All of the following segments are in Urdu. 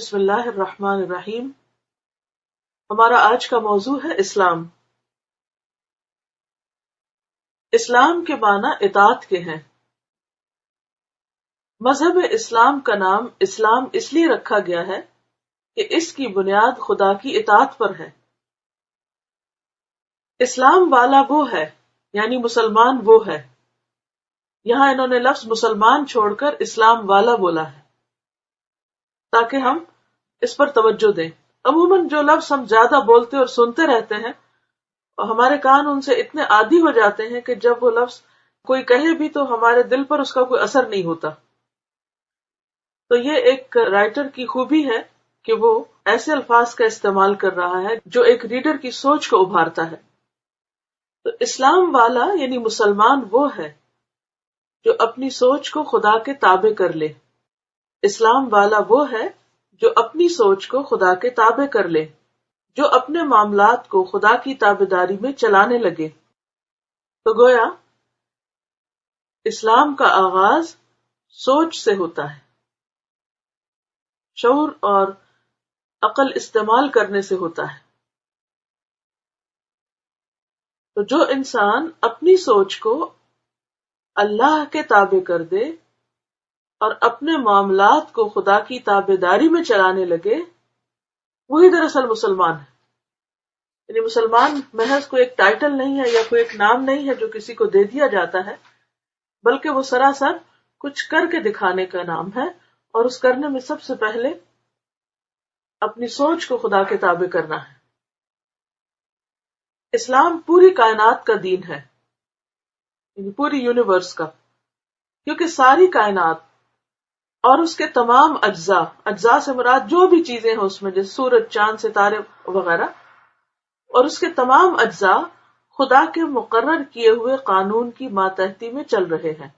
بسم اللہ الرحمن الرحیم. ہمارا آج کا موضوع ہے اسلام. اسلام کے معنی اطاعت کے ہیں. مذہب اسلام کا نام اسلام اس لیے رکھا گیا ہے کہ اس کی بنیاد خدا کی اطاعت پر ہے. اسلام والا وہ ہے یعنی مسلمان وہ ہے. یہاں انہوں نے لفظ مسلمان چھوڑ کر اسلام والا بولا ہے تاکہ ہم اس پر توجہ دیں. عموماً جو لفظ ہم زیادہ بولتے اور سنتے رہتے ہیں اور ہمارے کان ان سے اتنے عادی ہو جاتے ہیں کہ جب وہ لفظ کوئی کہے بھی تو ہمارے دل پر اس کا کوئی اثر نہیں ہوتا. تو یہ ایک رائٹر کی خوبی ہے کہ وہ ایسے الفاظ کا استعمال کر رہا ہے جو ایک ریڈر کی سوچ کو ابھارتا ہے. تو اسلام والا یعنی مسلمان وہ ہے جو اپنی سوچ کو خدا کے تابع کر لے. اسلام والا وہ ہے جو اپنی سوچ کو خدا کے تابع کر لے، جو اپنے معاملات کو خدا کی تابعداری میں چلانے لگے. تو گویا اسلام کا آغاز سوچ سے ہوتا ہے، شعور اور عقل استعمال کرنے سے ہوتا ہے. تو جو انسان اپنی سوچ کو اللہ کے تابع کر دے اور اپنے معاملات کو خدا کی تابعداری میں چلانے لگے، وہی دراصل مسلمان ہے. یعنی مسلمان محض کوئی ایک ٹائٹل نہیں ہے یا کوئی ایک نام نہیں ہے جو کسی کو دے دیا جاتا ہے، بلکہ وہ سراسر کچھ کر کے دکھانے کا نام ہے، اور اس کرنے میں سب سے پہلے اپنی سوچ کو خدا کے تابع کرنا ہے. اسلام پوری کائنات کا دین ہے، یعنی پوری یونیورس کا، کیونکہ ساری کائنات اور اس کے تمام اجزاء سے مراد جو بھی چیزیں ہیں اس میں، جیسے سورج، چاند، ستارے وغیرہ، اور اس کے تمام اجزاء خدا کے مقرر کیے ہوئے قانون کی ماتحتی میں چل رہے ہیں.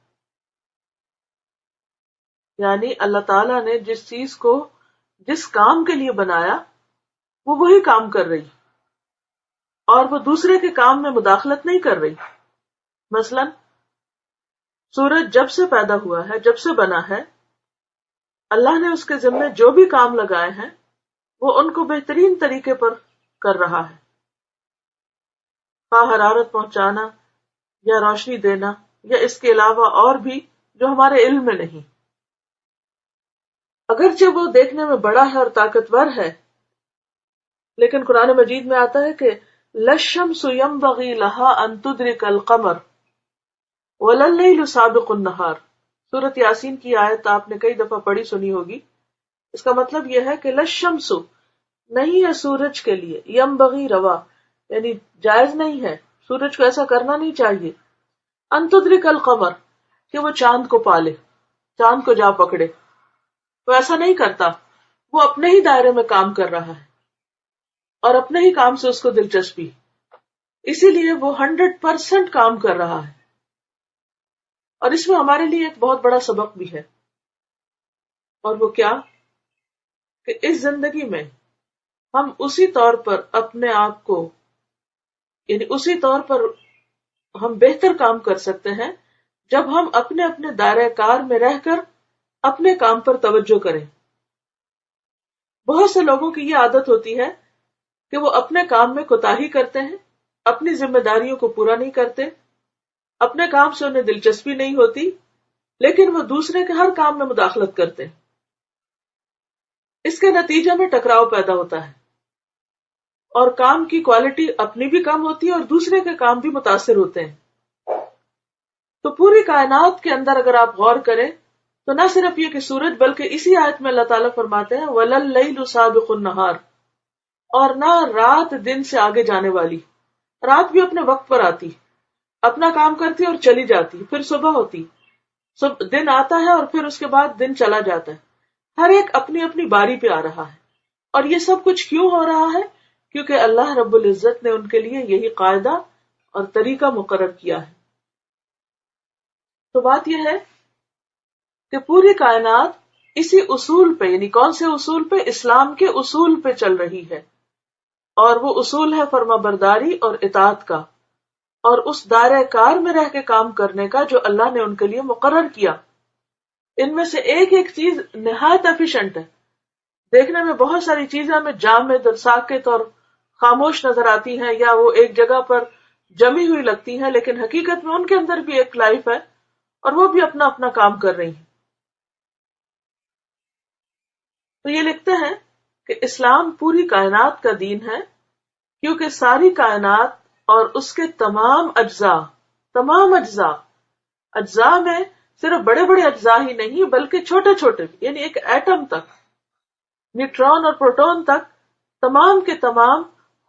یعنی اللہ تعالیٰ نے جس چیز کو جس کام کے لیے بنایا وہ وہی کام کر رہی، اور وہ دوسرے کے کام میں مداخلت نہیں کر رہی. مثلا سورج جب سے پیدا ہوا ہے، جب سے بنا ہے، اللہ نے اس کے ذمے جو بھی کام لگائے ہیں وہ ان کو بہترین طریقے پر کر رہا ہے، خواہ حرارت پہنچانا یا روشنی دینا یا اس کے علاوہ اور بھی جو ہمارے علم میں نہیں. اگرچہ وہ دیکھنے میں بڑا ہے اور طاقتور ہے، لیکن قرآن مجید میں آتا ہے کہ لَلشَّمْسُ يَنبَغِي لَهَا أَن تُدْرِكَ الْقَمَرَ وَلَا اللَّيْلُ سَابِقُ النَّهَارِ. سورۃ یاسین کی آیت آپ نے کئی دفعہ پڑھی سنی ہوگی. اس کا مطلب یہ ہے کہ لَلشَّمْسُ نہیں ہے سورج کے لیے، يَنبَغِي روا یعنی جائز نہیں ہے، سورج کو ایسا کرنا نہیں چاہیے، أَن تُدْرِكَ الْقَمَرَ کہ وہ چاند کو پالے، چاند کو جا پکڑے. وہ ایسا نہیں کرتا، وہ اپنے ہی دائرے میں کام کر رہا ہے اور اپنے ہی کام سے اس کو دلچسپی، اسی لیے وہ 100% کام کر رہا ہے. اور اس میں ہمارے لیے ایک بہت بڑا سبق بھی ہے، اور وہ کیا کہ اس زندگی میں ہم اسی طور پر اپنے آپ کو، یعنی اسی طور پر ہم بہتر کام کر سکتے ہیں جب ہم اپنے اپنے دائرہ کار میں رہ کر اپنے کام پر توجہ کریں. بہت سے لوگوں کی یہ عادت ہوتی ہے کہ وہ اپنے کام میں کوتاہی کرتے ہیں، اپنی ذمہ داریوں کو پورا نہیں کرتے، اپنے کام سے انہیں دلچسپی نہیں ہوتی، لیکن وہ دوسرے کے ہر کام میں مداخلت کرتے ہیں. اس کے نتیجے میں ٹکراؤ پیدا ہوتا ہے اور کام کی کوالٹی اپنی بھی کم ہوتی ہے اور دوسرے کے کام بھی متاثر ہوتے ہیں. تو پوری کائنات کے اندر اگر آپ غور کریں تو نہ صرف یہ کہ سورج، بلکہ اسی آیت میں اللہ تعالیٰ فرماتے ہیں وَلَا اللَّيْلُ سَابِقُ النَّهَارِ اور نہ رات دن سے آگے جانے والی. رات بھی اپنے وقت پر آتی، اپنا کام کرتی اور چلی جاتی، پھر صبح ہوتی، دن آتا ہے اور پھر اس کے بعد دن چلا جاتا ہے. ہر ایک اپنی اپنی باری پہ آ رہا ہے. اور یہ سب کچھ کیوں ہو رہا ہے؟ کیونکہ اللہ رب العزت نے ان کے لیے یہی قاعدہ اور طریقہ مقرر کیا ہے. تو بات یہ ہے کہ پوری کائنات اسی اصول پہ، یعنی کون سے اصول پہ؟ اسلام کے اصول پہ چل رہی ہے، اور وہ اصول ہے فرما برداری اور اطاعت کا، اور اس دائرہ کار میں رہ کے کام کرنے کا جو اللہ نے ان کے لیے مقرر کیا. ان میں سے ایک ایک چیز نہایت ایفیشنٹ ہے، دیکھنے میں بہت ساری چیزیں ہمیں جامد اور ساکت اور خاموش نظر آتی ہیں، یا وہ ایک جگہ پر جمی ہوئی لگتی ہیں، لیکن حقیقت میں ان کے اندر بھی ایک لائف ہے اور وہ بھی اپنا اپنا کام کر رہی ہیں. تو یہ لکھتے ہیں کہ اسلام پوری کائنات کا دین ہے، کیونکہ ساری کائنات اور اس کے تمام اجزاء میں صرف بڑے بڑے اجزاء ہی نہیں بلکہ چھوٹے چھوٹے بھی، یعنی ایک ایٹم تک، نیوٹرون اور پروٹون تک، تمام کے تمام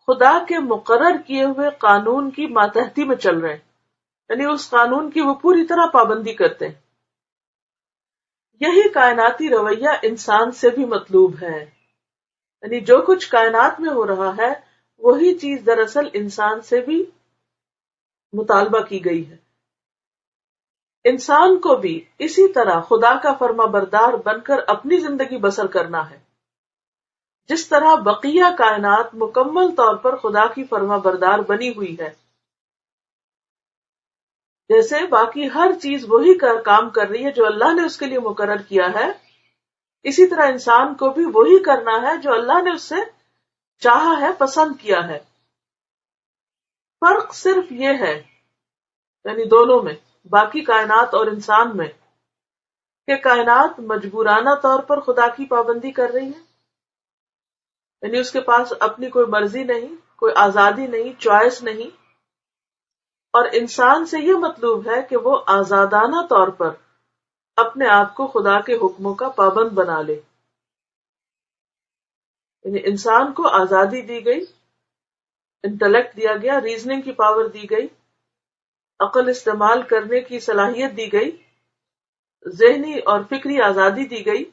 خدا کے مقرر کیے ہوئے قانون کی ماتحتی میں چل رہے ہیں، یعنی اس قانون کی وہ پوری طرح پابندی کرتے ہیں. یہی کائناتی رویہ انسان سے بھی مطلوب ہے، یعنی جو کچھ کائنات میں ہو رہا ہے وہی چیز دراصل انسان سے بھی مطالبہ کی گئی ہے. انسان کو بھی اسی طرح خدا کا فرما بردار بن کر اپنی زندگی بسر کرنا ہے، جس طرح بقیہ کائنات مکمل طور پر خدا کی فرما بردار بنی ہوئی ہے. جیسے باقی ہر چیز وہی کام کر رہی ہے جو اللہ نے اس کے لیے مقرر کیا ہے، اسی طرح انسان کو بھی وہی کرنا ہے جو اللہ نے اس سے چاہا ہے، پسند کیا ہے. فرق صرف یہ ہے، یعنی دونوں میں، باقی کائنات اور انسان میں، کہ کائنات مجبورانہ طور پر خدا کی پابندی کر رہی ہے، یعنی اس کے پاس اپنی کوئی مرضی نہیں، کوئی آزادی نہیں، چوائس نہیں. اور انسان سے یہ مطلوب ہے کہ وہ آزادانہ طور پر اپنے آپ کو خدا کے حکموں کا پابند بنا لے. یعنی انسان کو آزادی دی گئی، انٹلیکٹ دیا گیا، ریزننگ کی پاور دی گئی، عقل استعمال کرنے کی صلاحیت دی گئی، ذہنی اور فکری آزادی دی گئی.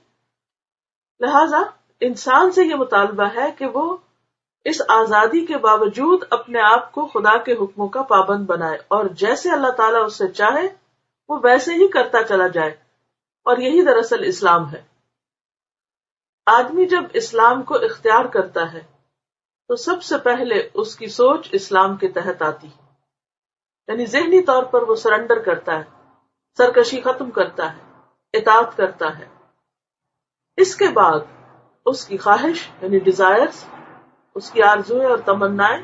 لہذا انسان سے یہ مطالبہ ہے کہ وہ اس آزادی کے باوجود اپنے آپ کو خدا کے حکموں کا پابند بنائے، اور جیسے اللہ تعالیٰ اس سے چاہے وہ ویسے ہی کرتا چلا جائے. اور یہی دراصل اسلام ہے. آدمی جب اسلام کو اختیار کرتا ہے تو سب سے پہلے اس کی سوچ اسلام کے تحت آتی ہے، یعنی ذہنی طور پر وہ سرنڈر کرتا ہے، سرکشی ختم کرتا ہے، اطاعت کرتا ہے. اس کے بعد اس کی خواہش یعنی ڈیزائرز، اس کی آرزویں اور تمنائیں،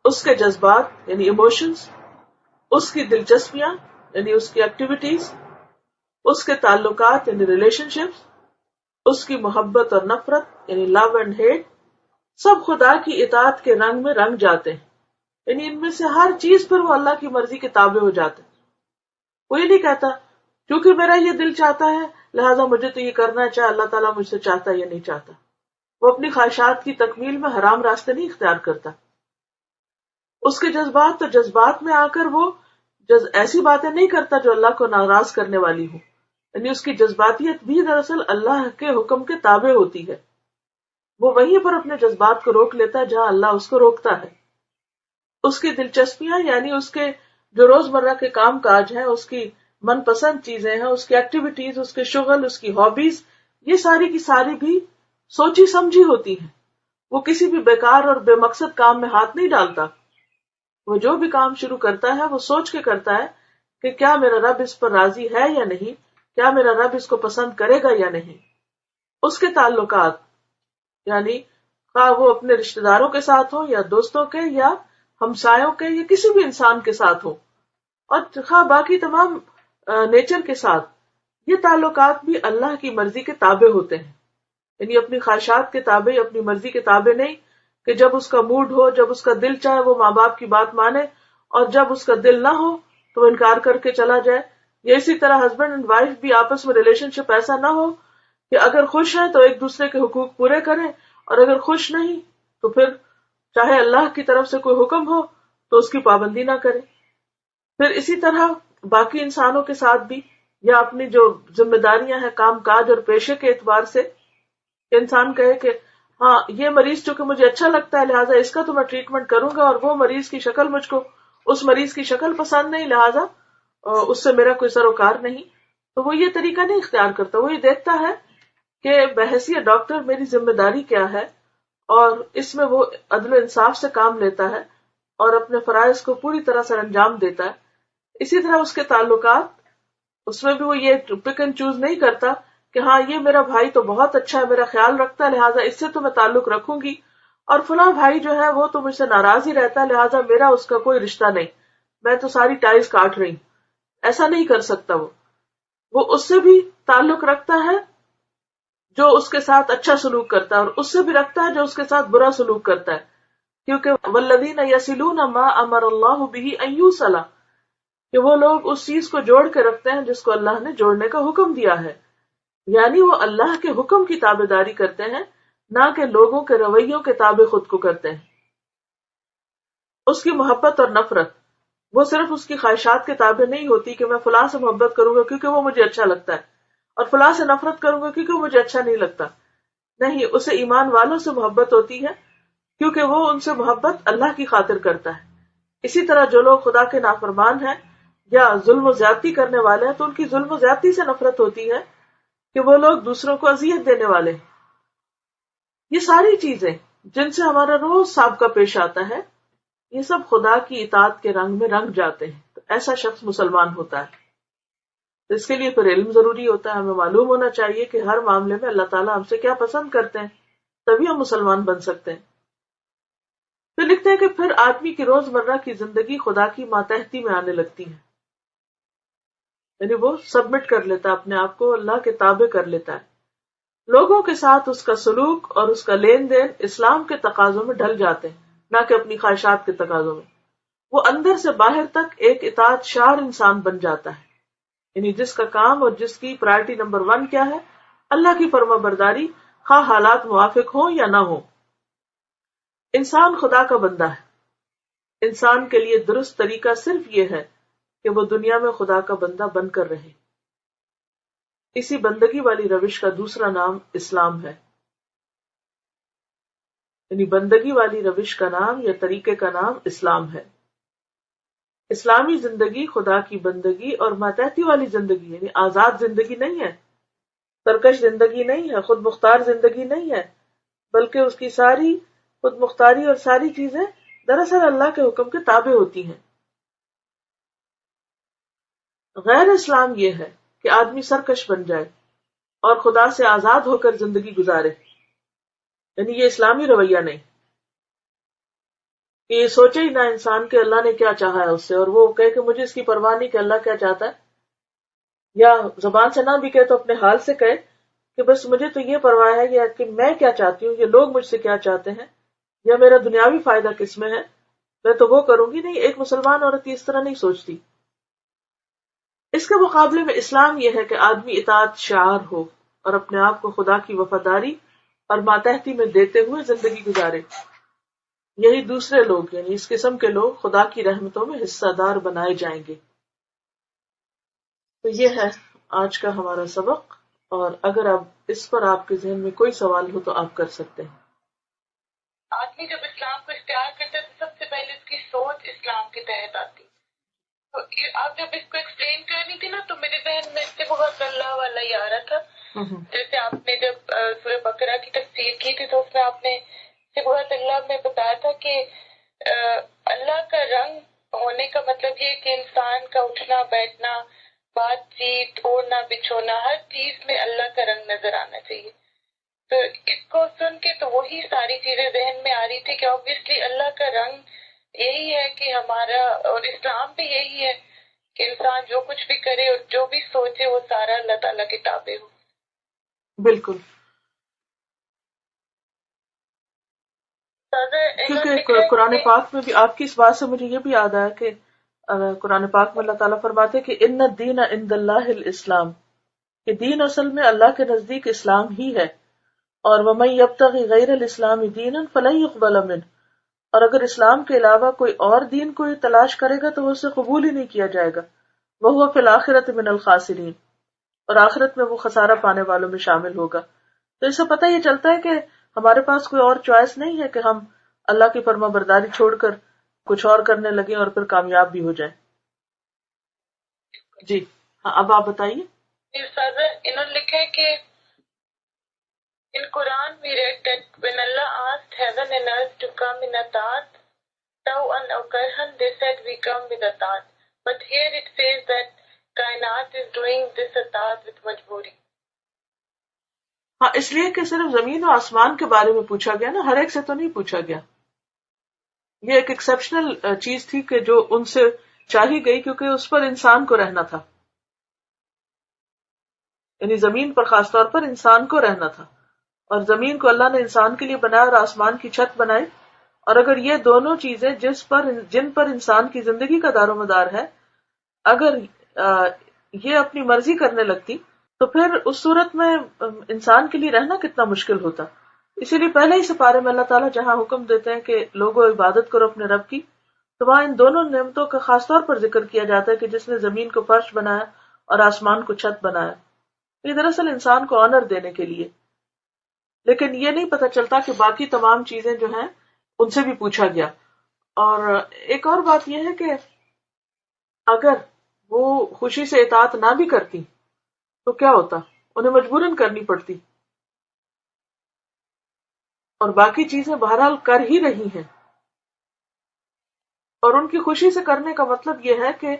اس کے جذبات یعنی ایموشنز، اس کی دلچسپیاں یعنی اس کی ایکٹیویٹیز، اس کے تعلقات یعنی ریلیشن شپس، اس کی محبت اور نفرت یعنی لو اینڈ ہیٹ، سب خدا کی اطاعت کے رنگ میں رنگ جاتے ہیں. یعنی ان میں سے ہر چیز پر وہ اللہ کی مرضی کے تابع ہو جاتے ہیں. وہ یہ نہیں کہتا کیونکہ میرا یہ دل چاہتا ہے لہذا مجھے تو یہ کرنا چاہے، اللہ تعالیٰ مجھ سے چاہتا ہے یا نہیں چاہتا. وہ اپنی خواہشات کی تکمیل میں حرام راستے نہیں اختیار کرتا. اس کے جذبات تو جذبات میں آ کر وہ ایسی باتیں نہیں کرتا جو اللہ کو ناراض کرنے والی ہوں. یعنی اس کی جذباتیت بھی دراصل اللہ کے حکم کے تابع ہوتی ہے. وہ وہیں پر اپنے جذبات کو روک لیتا ہے جہاں اللہ اس کو روکتا ہے. اس کی دلچسپیاں یعنی اس کے جو روزمرہ کے کام کاج ہیں، اس کی من پسند چیزیں ہیں، اس کی ایکٹیویٹیز، اس کے شغل، اس کی ہابیز، یہ ساری کی ساری بھی سوچی سمجھی ہوتی ہیں. وہ کسی بھی بیکار اور بے مقصد کام میں ہاتھ نہیں ڈالتا. وہ جو بھی کام شروع کرتا ہے وہ سوچ کے کرتا ہے کہ کیا میرا رب اس پر راضی ہے یا نہیں، کیا میرا رب اس کو پسند کرے گا یا نہیں. اس کے تعلقات یعنی خواہ وہ اپنے رشتہ داروں کے ساتھ ہوں یا دوستوں کے یا ہمسایوں کے یا کسی بھی انسان کے ساتھ ہوں، اور خواہ باقی تمام نیچر کے ساتھ، یہ تعلقات بھی اللہ کی مرضی کے تابع ہوتے ہیں. یعنی اپنی خواہشات کے تابع، اپنی مرضی کے تابع نہیں کہ جب اس کا موڈ ہو، جب اس کا دل چاہے وہ ماں باپ کی بات مانے، اور جب اس کا دل نہ ہو تو وہ انکار کر کے چلا جائے. یا اسی طرح ہسبینڈ اینڈ وائف بھی آپس میں ریلیشن شپ ایسا نہ ہو کہ اگر خوش ہیں تو ایک دوسرے کے حقوق پورے کریں، اور اگر خوش نہیں تو پھر چاہے اللہ کی طرف سے کوئی حکم ہو تو اس کی پابندی نہ کریں. پھر اسی طرح باقی انسانوں کے ساتھ بھی، یا اپنی جو ذمہ داریاں ہیں کام کاج اور پیشے کے اعتبار سے، کہ انسان کہے کہ ہاں یہ مریض چونکہ مجھے اچھا لگتا ہے لہٰذا اس کا تو میں ٹریٹمنٹ کروں گا، اور وہ مریض کی شکل مجھ کو، اس مریض کی شکل پسند نہیں لہٰذا اس سے میرا کوئی سروکار نہیں. تو وہ یہ طریقہ نہیں اختیار کرتا. وہ یہ دیکھتا ہے کہ بحیثیت ڈاکٹر میری ذمہ داری کیا ہے، اور اس میں وہ عدل و انصاف سے کام لیتا ہے اور اپنے فرائض کو پوری طرح سر انجام دیتا ہے. اسی طرح اس کے تعلقات، اس میں بھی وہ یہ پک اینڈ چوز نہیں کرتا کہ ہاں یہ میرا بھائی تو بہت اچھا ہے، میرا خیال رکھتا ہے، لہٰذا اس سے تو میں تعلق رکھوں گی، اور فلاں بھائی جو ہے وہ تو مجھ سے ناراض ہی رہتا ہے، لہٰذا میرا اس کا کوئی رشتہ نہیں، میں تو ساری ٹائز کاٹ رہی ہوں. ایسا نہیں کر سکتا. وہ اس سے بھی تعلق رکھتا ہے جو اس کے ساتھ اچھا سلوک کرتا ہے، اور اس سے بھی رکھتا ہے جو اس کے ساتھ برا سلوک کرتا ہے، کیونکہ والذین یصلون ما امر اللہ بہ ان یوصل، کہ وہ لوگ اس چیز کو جوڑ کے رکھتے ہیں جس کو اللہ نے جوڑنے کا حکم دیا ہے. یعنی وہ اللہ کے حکم کی تابع داری کرتے ہیں، نہ کہ لوگوں کے رویوں کے تابع خود کو کرتے ہیں. اس کی محبت اور نفرت وہ صرف اس کی خواہشات کے تابع نہیں ہوتی کہ میں فلاں سے محبت کروں گا کیونکہ وہ مجھے اچھا لگتا ہے، اور فلاں سے نفرت کروں گا کیونکہ وہ مجھے اچھا نہیں لگتا. نہیں، اسے ایمان والوں سے محبت ہوتی ہے کیونکہ وہ ان سے محبت اللہ کی خاطر کرتا ہے. اسی طرح جو لوگ خدا کے نافرمان ہیں یا ظلم و زیادتی کرنے والے ہیں تو ان کی ظلم و زیادتی سے نفرت ہوتی ہے کہ وہ لوگ دوسروں کو اذیت دینے والے ہیں. یہ ساری چیزیں جن سے ہمارا روز سابقہ پیش آتا ہے، یہ سب خدا کی اطاعت کے رنگ میں رنگ جاتے ہیں. تو ایسا شخص مسلمان ہوتا ہے. اس کے لیے پھر علم ضروری ہوتا ہے. ہمیں معلوم ہونا چاہیے کہ ہر معاملے میں اللہ تعالیٰ ہم سے کیا پسند کرتے ہیں، تبھی ہم مسلمان بن سکتے ہیں. پھر لکھتے ہیں کہ پھر آدمی کی روزمرہ کی زندگی خدا کی ماتحتی میں آنے لگتی ہے، یعنی وہ سبمٹ کر لیتا ہے اپنے آپ کو، اللہ کے تابع کر لیتا ہے. لوگوں کے ساتھ اس کا سلوک اور اس کا لین دین اسلام کے تقاضوں میں ڈھل جاتے ہیں، نہ کہ اپنی خواہشات کے تقاضوں میں. وہ اندر سے باہر تک ایک اطاعت شار انسان بن جاتا ہے، یعنی جس کا کام اور جس کی پرائرٹی نمبر 1 کیا ہے، اللہ کی فرما برداری، خواہ حالات موافق ہوں یا نہ ہوں. انسان خدا کا بندہ ہے. انسان کے لیے درست طریقہ صرف یہ ہے کہ وہ دنیا میں خدا کا بندہ بن کر رہے. اسی بندگی والی روش کا دوسرا نام اسلام ہے. یعنی بندگی والی روش کا نام یا طریقے کا نام اسلام ہے. اسلامی زندگی خدا کی بندگی اور ماتحتی والی زندگی، یعنی آزاد زندگی نہیں ہے، سرکش زندگی نہیں ہے، خود مختار زندگی نہیں ہے، بلکہ اس کی ساری خود مختاری اور ساری چیزیں دراصل اللہ کے حکم کے تابع ہوتی ہیں. غیر اسلام یہ ہے کہ آدمی سرکش بن جائے اور خدا سے آزاد ہو کر زندگی گزارے. یعنی یہ اسلامی رویہ نہیں کہ یہ سوچے ہی نہ انسان کہ اللہ نے کیا چاہا ہے اس سے، اور وہ کہے کہ مجھے اس کی پرواہ نہیں کہ اللہ کیا چاہتا ہے، یا زبان سے نہ بھی کہے تو اپنے حال سے کہے کہ بس مجھے تو یہ پرواہ ہے یا کہ میں کیا چاہتی ہوں، یہ لوگ مجھ سے کیا چاہتے ہیں، یا میرا دنیاوی فائدہ کس میں ہے، میں تو وہ کروں گی. نہیں، ایک مسلمان عورت اس طرح نہیں سوچتی. اس کے مقابلے میں اسلام یہ ہے کہ آدمی اطاعت شعار ہو اور اپنے آپ کو خدا کی وفاداری اور ماتحتی میں دیتے ہوئے زندگی گزارے. یہی دوسرے لوگ، یعنی اس قسم کے لوگ خدا کی رحمتوں میں حصہ دار بنائے جائیں گے. تو یہ ہے آج کا ہمارا سبق، اور اگر اب اس پر آپ کے ذہن میں کوئی سوال ہو تو آپ کر سکتے ہیں. آدمی جب اسلام کو اختیار کرتا ہے تو سب سے پہلے اس کی سوچ اسلام کے تحت آتی. تو آپ جب اس کو ایکسپلین کر رہی تھی نا تو میرے ذہن میں اس سے بہت اللہ والا ہی آ رہا تھا. جیسے آپ نے جب سورہ بقرہ کی تفسیر کی تھی تو اس میں آپ نے بہت اللہ میں بتایا تھا کہ اللہ کا رنگ ہونے کا مطلب یہ کہ انسان کا اٹھنا بیٹھنا، بات چیت، اوڑھنا بچھونا، ہر چیز میں اللہ کا رنگ نظر آنا چاہیے. تو اس کو سن کے تو وہی ساری چیزیں ذہن میں آ رہی تھی کہ obviously اللہ کا رنگ یہی ہے کہ ہمارا، اور اسلام بھی یہی ہے کہ انسان جو کچھ بھی کرے اور جو بھی سوچے وہ سارا اللہ تعالیٰ کے تابع ہو. بالکل، کیونکہ قرآن پاک میں بھی آپ کی اس بات سے مجھے یہ بھی یاد آیا کہ قرآن پاک میں اللہ تعالیٰ فرماتے کہ ان الدین عند اللہ الاسلام، کہ دین اصل میں اللہ کے نزدیک اسلام ہی ہے. اور ومن یبتغی غیر الاسلام دینا فلن یقبل منہ، اور اگر اسلام کے علاوہ کوئی اور دین کوئی تلاش کرے گا تو وہ اسے قبول ہی نہیں کیا جائے گا. وہو فی الآخرۃ من الخاسرین، اور آخرت میں وہ خسارہ پانے والوں میں شامل ہوگا. تو اس سے پتہ یہ چلتا ہے کہ ہمارے پاس کوئی اور چوائس نہیں ہے کہ ہم اللہ کی فرما برداری چھوڑ کر کچھ اور کرنے لگیں اور پھر کامیاب بھی ہو جائیں. جی ہاں، اب آپ بتائیے. انہوں نے لکھا ہے کہ in Quran we read that when Allah asked heaven and earth to come in a ta'at, taw'an aw karhan, they said we come with a ta'at. But here it says that kainat is doing this ta'at with majburi. ہاں اس لیے کہ صرف زمین و آسمان کے بارے میں پوچھا گیا نا، ہر ایک سے تو نہیں پوچھا گیا. یہ ایک ایکسپشنل چیز تھی کہ جو ان سے چاہی گئی کیونکہ اس پر انسان کو رہنا تھا، یعنی زمین پر خاص طور پر انسان کو رہنا تھا، اور زمین کو اللہ نے انسان کے لیے بنایا اور آسمان کی چھت بنائی. اور اگر یہ دونوں چیزیں جن پر انسان کی زندگی کا دار و مدار ہے، اگر یہ اپنی مرضی کرنے لگتی تو پھر اس صورت میں انسان کے لیے رہنا کتنا مشکل ہوتا. اسی لیے پہلے ہی سپارے میں اللہ تعالیٰ جہاں حکم دیتے ہیں کہ لوگوں عبادت کرو اپنے رب کی، تو وہاں ان دونوں نعمتوں کا خاص طور پر ذکر کیا جاتا ہے کہ جس نے زمین کو فرش بنایا اور آسمان کو چھت بنایا. یہ دراصل انسان کو آنر دینے کے لیے، لیکن یہ نہیں پتہ چلتا کہ باقی تمام چیزیں جو ہیں ان سے بھی پوچھا گیا. اور ایک اور بات یہ ہے کہ اگر وہ خوشی سے اطاعت نہ بھی کرتی تو کیا ہوتا، انہیں مجبوراً کرنی پڑتی، اور باقی چیزیں بہرحال کر ہی رہی ہیں. اور ان کی خوشی سے کرنے کا مطلب یہ ہے کہ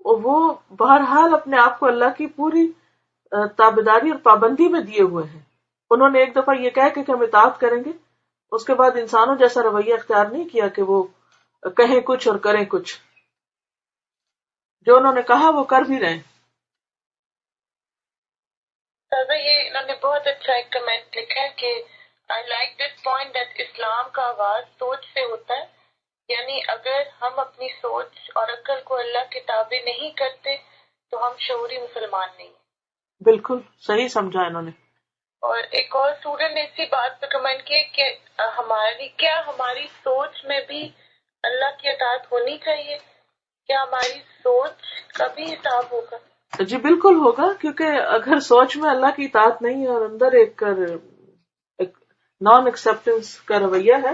وہ بہرحال اپنے آپ کو اللہ کی پوری تابعداری اور پابندی میں دیے ہوئے ہیں. انہوں نے ایک دفعہ یہ کہہ کہ ہم اطاعت کریں گے، اس کے بعد انسانوں جیسا رویہ اختیار نہیں کیا کہ وہ کہیں کچھ اور کریں کچھ. جو انہوں نے کہا وہ کر بھی رہے ہیں. یہ انہوں نے بہت اچھا ایک کمنٹ لکھا ہے کہ I like this point that اسلام کا آغاز سوچ سے ہوتا ہے، یعنی اگر ہم اپنی سوچ اور عقل کو اللہ کے تابع نہیں کرتے تو ہم شعوری مسلمان نہیں ہیں. بالکل صحیح سمجھا انہوں نے. اور ایک اور اسٹوڈنٹ نے اسی بات پہ کمنٹ کیا کہ ہماری سوچ میں بھی اللہ کی اطاعت ہونی چاہیے؟ کیا ہماری سوچ کا بھی حساب ہوگا؟ جی بالکل ہوگا، کیونکہ اگر سوچ میں اللہ کی اطاعت نہیں ہے اور اندر ایک نان ایکسپٹنس کا رویہ ہے،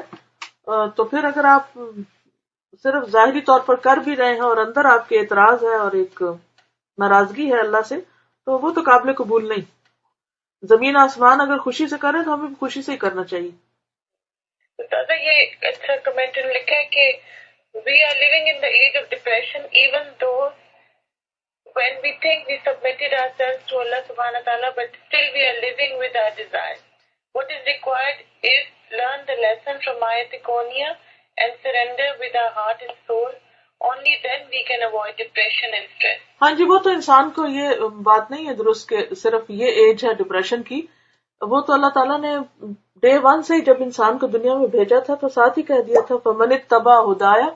تو پھر اگر آپ صرف ظاہری طور پر کر بھی رہے ہیں اور اندر آپ کے اعتراض ہے اور ایک ناراضگی ہے اللہ سے، تو وہ تو قابل قبول نہیں. زمین آسمان اگر خوشی سے کریں تو ہمیں بھی خوشی سے ہی کرنا چاہیے. دادا یہ اچھا کمنٹ لکھا ہے کہ we are living in the age of depression even though when we think we submitted ourselves to Allah subhanahu wa ta'ala, but still we are living with our desires. What is required is learn the lesson from Ayat Konya and surrender with our heart and soul. Only then we can avoid depression and stress. ہاں جی، وہ تو انسان کو یہ بات نہیں ہے درست کہ صرف یہ ایج ہے ڈپریشن کی. وہ تو اللہ تعالیٰ نے ڈے 1 سے ہی جب انسان کو دنیا میں بھیجا تھا تو ساتھ ہی کہہ دیا تھا فَمَنِ اتَّبَعَ هُدَايَ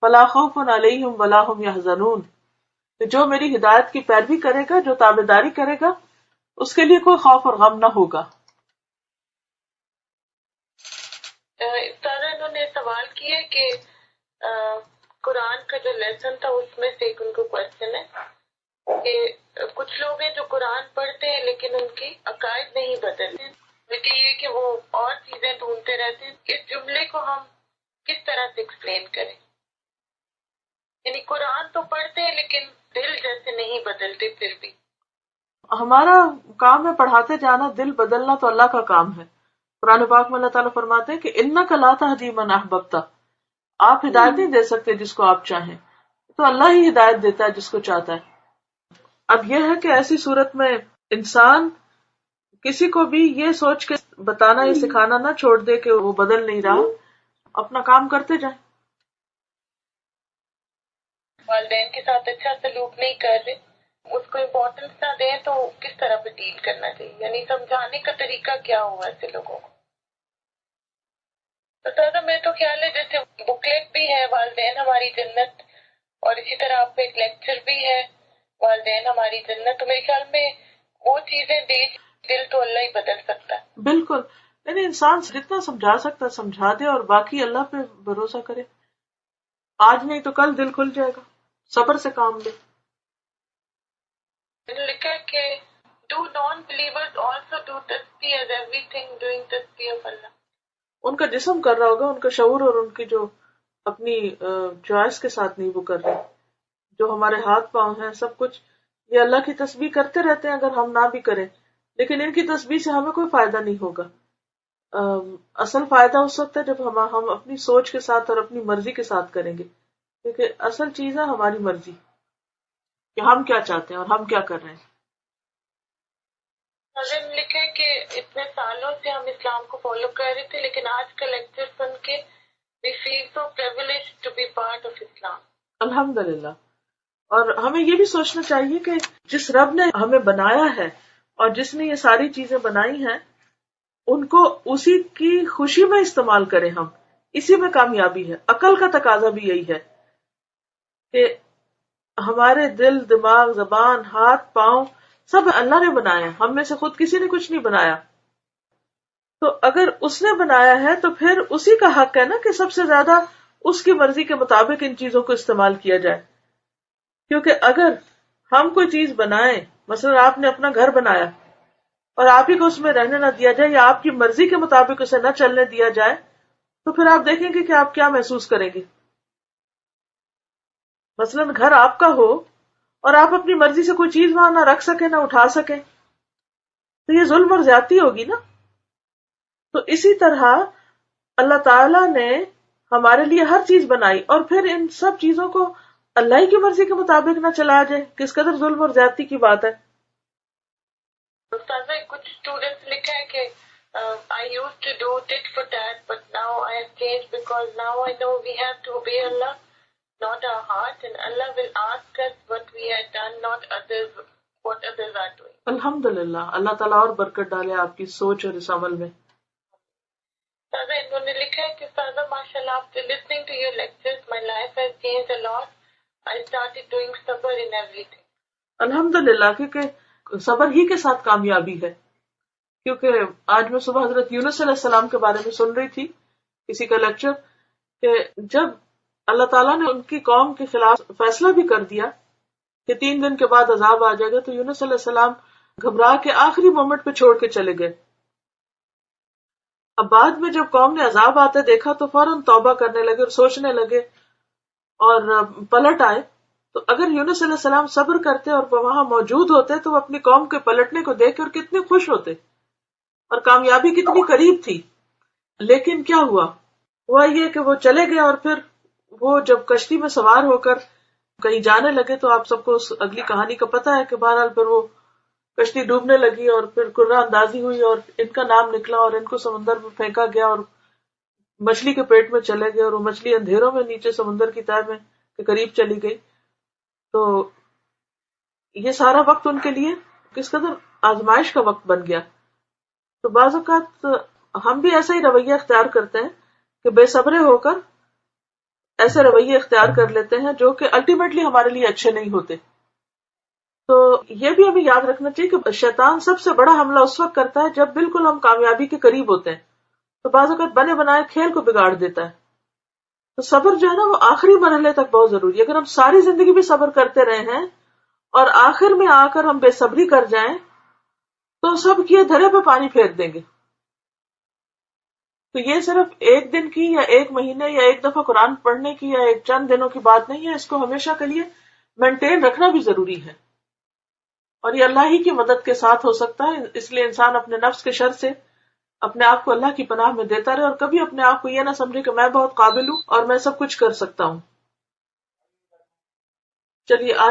فَلَا خَوْفٌ عَلَيْهِمْ وَلَا هُمْ يَحْزَنُونَ. کہ جو میری ہدایت کی پیروی کرے گا، جو تابعداری کرے گا، اس کے لیے کوئی خوف اور غم نہ ہوگا. انہوں نے سوال کیا کہ قرآن کا جو لیسن تھا اس میں سے ایک ان کو کوشچن ہے کہ کچھ لوگ ہیں جو قرآن پڑھتے ہیں لیکن ان کی عقائد نہیں بدلتے، بلکہ یہ کہ وہ اور چیزیں ڈھونڈتے رہتے ہیں. اس جملے کو ہم کس طرح سے ایکسپلین کریں؟ یعنی قرآن تو پڑھتے ہیں لیکن دل جیسے نہیں بدلتے. پھر بھی ہمارا کام ہے پڑھاتے جانا، دل بدلنا تو اللہ کا کام ہے. قرآن پاک میں اللہ تعالیٰ فرماتے ہیں کہ اِنَّكَ لَا تَهْدِي مَنْ أَحْبَبْتَ. آپ ہدایت نہیں دے سکتے جس کو آپ چاہیں، تو اللہ ہی ہدایت دیتا ہے جس کو چاہتا ہے. اب یہ ہے کہ ایسی صورت میں انسان کسی کو بھی یہ سوچ کے بتانا یا سکھانا نہ چھوڑ دے کہ وہ بدل نہیں رہا، اپنا کام کرتے جائیں. والدین کے ساتھ اچھا سلوک نہیں کر رہے، اس کو امپورٹنس نہ دیں تو کس طرح پہ ڈیل کرنا چاہیے؟ یعنی سمجھانے کا طریقہ کیا ہوا ایسے لوگوں کو؟ تو سر میرے تو خیال ہے جیسے بکلیٹ بھی ہے والدین ہماری جنت، اور اسی طرح آپ کا ایک لیکچر بھی ہے والدین ہماری جنت، تو میرے خیال میں وہ چیزیں دل تو اللہ ہی بدل سکتا ہے. بالکل، یعنی انسان جتنا سمجھا سکتا سمجھا دے اور باقی اللہ پہ بھروسہ کرے. آج نہیں تو کل دل کھل جائے گا. صبر سے کام لے. لکھا کہ do non-believers also do tasbih as everything doing tasbih of Allah. ان کا جسم کر رہا ہوگا، ان کا شعور اور ان کی جو اپنی چوائس کے ساتھ نہیں وہ کر رہے. جو ہمارے ہاتھ پاؤں ہیں سب کچھ یہ اللہ کی تسبیح کرتے رہتے ہیں اگر ہم نہ بھی کریں، لیکن ان کی تسبیح سے ہمیں کوئی فائدہ نہیں ہوگا. اصل فائدہ اس وقت ہے جب ہم اپنی سوچ کے ساتھ اور اپنی مرضی کے ساتھ کریں گے، کیونکہ اصل چیز ہے ہماری مرضی کہ ہم کیا چاہتے ہیں اور ہم کیا کر رہے ہیں. لکھ لکھا ہے کہ اتنے سالوں سے ہم اسلام کو فالو کر رہے تھے لیکن آج کا لیکچر سن کے we feel so privileged to be part of Islam. الحمدللہ. اور ہمیں یہ بھی سوچنا چاہیے کہ جس رب نے ہمیں بنایا ہے اور جس نے یہ ساری چیزیں بنائی ہیں ان کو اسی کی خوشی میں استعمال کریں. ہم اسی میں کامیابی ہے. عقل کا تقاضا بھی یہی ہے کہ ہمارے دل، دماغ، زبان، ہاتھ، پاؤں سب اللہ نے بنایا. ہم میں سے خود کسی نے کچھ نہیں بنایا. تو اگر اس نے بنایا ہے تو پھر اسی کا حق ہے نا کہ سب سے زیادہ اس کی مرضی کے مطابق ان چیزوں کو استعمال کیا جائے. کیونکہ اگر ہم کوئی چیز بنائیں، مثلا آپ نے اپنا گھر بنایا اور آپ ہی کو اس میں رہنے نہ دیا جائے یا آپ کی مرضی کے مطابق اسے نہ چلنے دیا جائے تو پھر آپ دیکھیں گے کہ آپ کیا محسوس کریں گے. مثلا گھر آپ کا ہو اور آپ اپنی مرضی سے کوئی چیز وہاں نہ رکھ سکیں نہ اٹھا سکیں تو یہ ظلم اور زیادتی ہوگی نا. تو اسی طرح اللہ تعالی نے ہمارے لیے ہر چیز بنائی اور پھر ان سب چیزوں کو اللہ ہی کی مرضی کے مطابق نہ چلایا جائے. کس قدر ظلم اور زیادتی کی بات ہے. استاذہ کچھ اسٹوڈنٹس لکھا ہے کہ I used to do tit for tat but now I have changed because now I know we have to obey Allah, not our heart, and Allah will ask us what we had done, not others, what others are doing. الحمدللہ. اللہ تعالیٰ اور برکت ڈالے آپ کی سوچ اور اس عمل میں. استاذہ انہوں نے لکھا ہے کہ استاذہ ماشاء اللہ after listening to your lectures my life has changed a lot. I started doing sabr in everything. الحمدللہ. کیونکہ صبر ہی کے ساتھ کامیابی ہے. کیونکہ آج میں صبح حضرت یونس علیہ السلام کے بارے میں سن رہی تھی کسی کا لیکچر کہ جب اللہ تعالیٰ نے ان کی قوم کے خلاف فیصلہ بھی کر دیا کہ 3 دن کے بعد عذاب آ جائے گا تو یونس علیہ السلام گھبرا کے آخری مومنٹ پہ چھوڑ کے چلے گئے. اب بعد میں جب قوم نے عذاب آتے دیکھا تو فوراً توبہ کرنے لگے اور سوچنے لگے اور پلٹ آئے. تو اگر یونس علیہ السلام صبر کرتے اور وہاں موجود ہوتے تو وہ اپنی قوم کے پلٹنے کو دیکھ کر کتنے خوش ہوتے اور کامیابی کتنی قریب تھی. لیکن کیا ہوا یہ کہ وہ چلے گئے اور پھر وہ جب کشتی میں سوار ہو کر کہیں جانے لگے تو آپ سب کو اس اگلی کہانی کا پتہ ہے کہ بہرحال پھر وہ کشتی ڈوبنے لگی اور پھر قرہ اندازی ہوئی اور ان کا نام نکلا اور ان کو سمندر میں پھینکا گیا اور مچھلی کے پیٹ میں چلے گئے اور وہ مچھلی اندھیروں میں نیچے سمندر کی تہہ میں کے قریب چلی گئی. تو یہ سارا وقت ان کے لیے کس قدر آزمائش کا وقت بن گیا. تو بعض اوقات ہم بھی ایسا ہی رویہ اختیار کرتے ہیں کہ بے صبرے ہو کر ایسے رویے اختیار کر لیتے ہیں جو کہ الٹیمیٹلی ہمارے لیے اچھے نہیں ہوتے. تو یہ بھی ہمیں یاد رکھنا چاہیے کہ شیطان سب سے بڑا حملہ اس وقت کرتا ہے جب بالکل ہم کامیابی کے قریب ہوتے ہیں. تو بعض اوقات بنے بنائے کھیل کو بگاڑ دیتا ہے. تو صبر جو ہے نا وہ آخری مرحلے تک بہت ضروری ہے. اگر ہم ساری زندگی بھی صبر کرتے رہے ہیں اور آخر میں آ کر ہم بے صبری کر جائیں تو سب کیے دھرے پہ پانی پھینک دیں گے. تو یہ صرف ایک دن کی یا ایک مہینے یا ایک دفعہ قرآن پڑھنے کی یا ایک چند دنوں کی بات نہیں ہے. اس کو ہمیشہ کے لیے مینٹین رکھنا بھی ضروری ہے اور یہ اللہ ہی کی مدد کے ساتھ ہو سکتا ہے. اس لیے انسان اپنے نفس کے شر سے اپنے آپ کو اللہ کی پناہ میں دیتا رہے اور کبھی اپنے آپ کو یہ نہ سمجھے کہ میں بہت قابل ہوں اور میں سب کچھ کر سکتا ہوں. چلیے آج